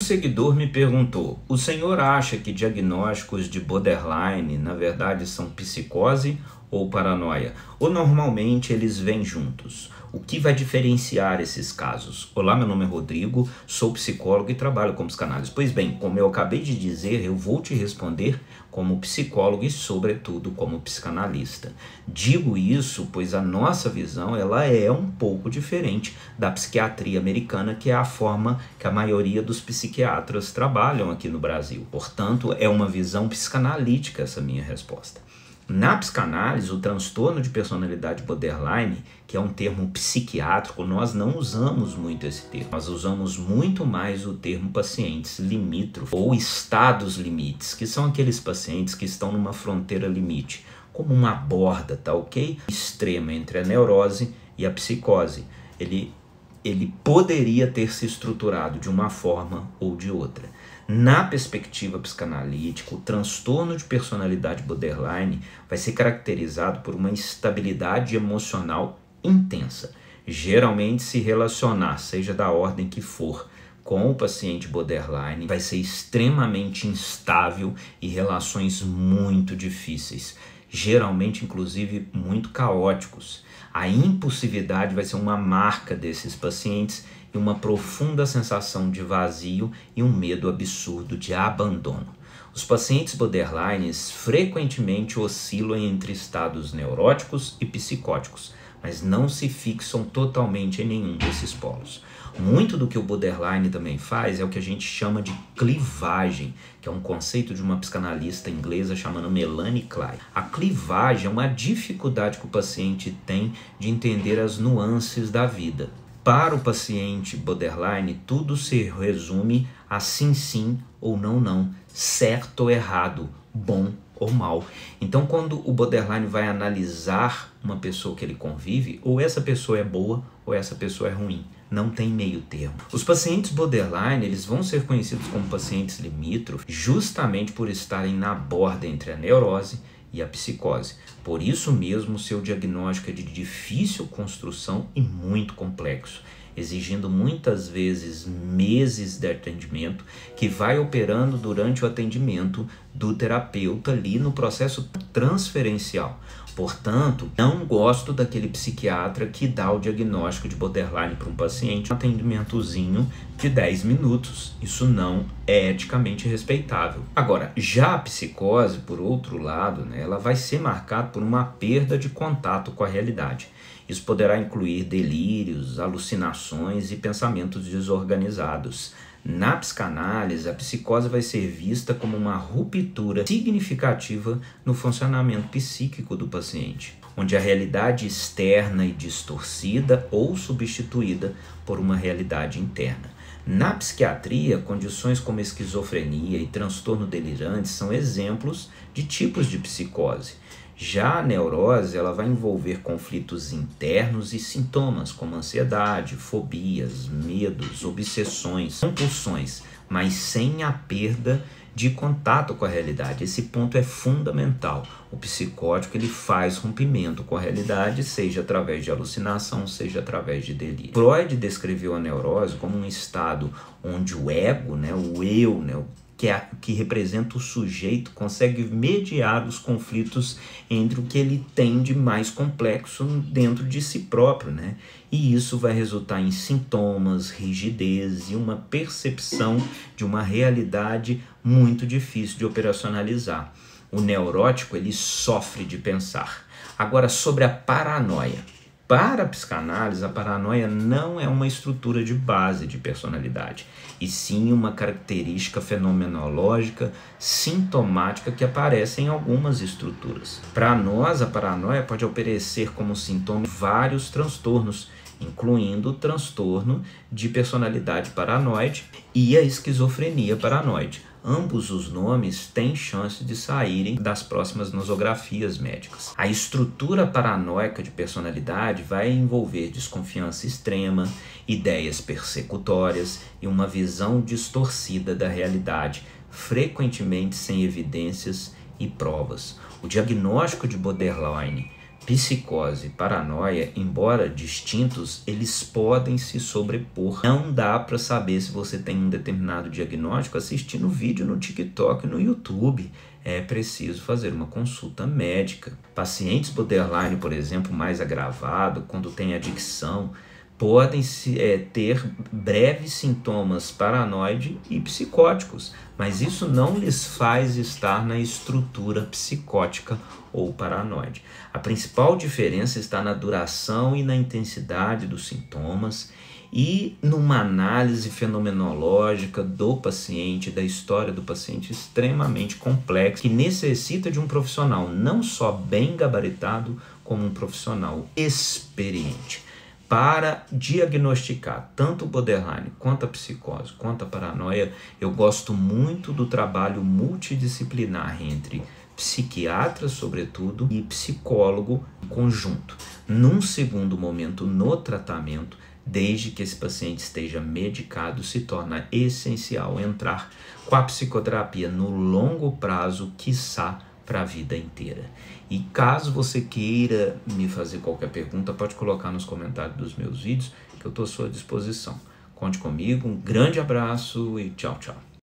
seguidor me perguntou: o senhor acha que diagnósticos de borderline, na verdade, são psicose ou paranoia? Ou normalmente eles vêm juntos? O que vai diferenciar esses casos? Olá, meu nome é Rodrigo, sou psicólogo e trabalho com psicanálise. Pois bem, como eu acabei de dizer, eu vou te responder como psicólogo e, sobretudo, como psicanalista. Digo isso pois a nossa visão ela é um pouco diferente da psiquiatria americana, que é a forma que a maioria dos psiquiatras trabalham aqui no Brasil. Portanto, é uma visão psicanalítica essa minha resposta. Na psicanálise, o transtorno de personalidade borderline, que é um termo psiquiátrico, nós não usamos muito esse termo. Nós usamos muito mais o termo pacientes limítrofes ou estados limites, que são aqueles pacientes que estão numa fronteira limite, como uma borda, tá ok? Extrema entre a neurose e a psicose. Ele poderia ter se estruturado de uma forma ou de outra. Na perspectiva psicanalítica, o transtorno de personalidade borderline vai ser caracterizado por uma instabilidade emocional intensa. Geralmente, se relacionar, seja da ordem que for, com o paciente borderline, vai ser extremamente instável e relações muito difíceis. Geralmente, inclusive, muito caóticos. A impulsividade vai ser uma marca desses pacientes e uma profunda sensação de vazio e um medo absurdo de abandono. Os pacientes borderlines frequentemente oscilam entre estados neuróticos e psicóticos, mas não se fixam totalmente em nenhum desses polos. Muito do que o borderline também faz é o que a gente chama de clivagem, que é um conceito de uma psicanalista inglesa chamada Melanie Klein. A clivagem é uma dificuldade que o paciente tem de entender as nuances da vida. Para o paciente borderline, tudo se resume a sim, sim ou não, não, certo ou errado, bom ou mal. Então, quando o borderline vai analisar uma pessoa que ele convive, ou essa pessoa é boa ou essa pessoa é ruim. Não tem meio termo. Os pacientes borderline, eles vão ser conhecidos como pacientes limítrofes justamente por estarem na borda entre a neurose e a psicose. Por isso mesmo, seu diagnóstico é de difícil construção e muito complexo, exigindo muitas vezes meses de atendimento, que vai operando durante o atendimento do terapeuta ali no processo transferencial. Portanto, não gosto daquele psiquiatra que dá o diagnóstico de borderline para um paciente, um atendimentozinho de 10 minutos. Isso não é eticamente respeitável. Agora, já a psicose, por outro lado, né, ela vai ser marcada por uma perda de contato com a realidade. Isso poderá incluir delírios, alucinações e pensamentos desorganizados. Na psicanálise, a psicose vai ser vista como uma ruptura significativa no funcionamento psíquico do paciente, onde a realidade externa é distorcida ou substituída por uma realidade interna. Na psiquiatria, condições como esquizofrenia e transtorno delirante são exemplos de tipos de psicose. Já a neurose, ela vai envolver conflitos internos e sintomas como ansiedade, fobias, medos, obsessões, compulsões, mas sem a perda de contato com a realidade. Esse ponto é fundamental. O psicótico ele faz rompimento com a realidade, seja através de alucinação, seja através de delírio. Freud descreveu a neurose como um estado onde o ego, né, o eu, né, que representa o sujeito, consegue mediar os conflitos entre o que ele tem de mais complexo dentro de si próprio, né? E isso vai resultar em sintomas, rigidez e uma percepção de uma realidade muito difícil de operacionalizar. O neurótico, ele sofre de pensar. Agora, sobre a paranoia. Para a psicanálise, a paranoia não é uma estrutura de base de personalidade, e sim uma característica fenomenológica sintomática que aparece em algumas estruturas. Para nós, a paranoia pode aparecer como sintoma de vários transtornos, incluindo o transtorno de personalidade paranoide e a esquizofrenia paranoide. Ambos os nomes têm chance de saírem das próximas nosografias médicas. A estrutura paranoica de personalidade vai envolver desconfiança extrema, ideias persecutórias e uma visão distorcida da realidade, frequentemente sem evidências e provas. O diagnóstico de borderline Psicose e paranoia, embora distintos, eles podem se sobrepor. Não dá para saber se você tem um determinado diagnóstico assistindo vídeo no TikTok e no YouTube. É preciso fazer uma consulta médica. Pacientes borderline, por exemplo, mais agravado, quando tem adicção, podem ter breves sintomas paranoide e psicóticos, mas isso não lhes faz estar na estrutura psicótica ou paranoide. A principal diferença está na duração e na intensidade dos sintomas e numa análise fenomenológica do paciente, da história do paciente extremamente complexa, que necessita de um profissional não só bem gabaritado, como um profissional experiente. Para diagnosticar tanto o borderline, quanto a psicose, quanto a paranoia, eu gosto muito do trabalho multidisciplinar entre psiquiatra, sobretudo, e psicólogo em conjunto. Num segundo momento, no tratamento, desde que esse paciente esteja medicado, se torna essencial entrar com a psicoterapia no longo prazo, quiçá para a vida inteira. E caso você queira me fazer qualquer pergunta, pode colocar nos comentários dos meus vídeos, que eu estou à sua disposição. Conte comigo, um grande abraço e tchau, tchau.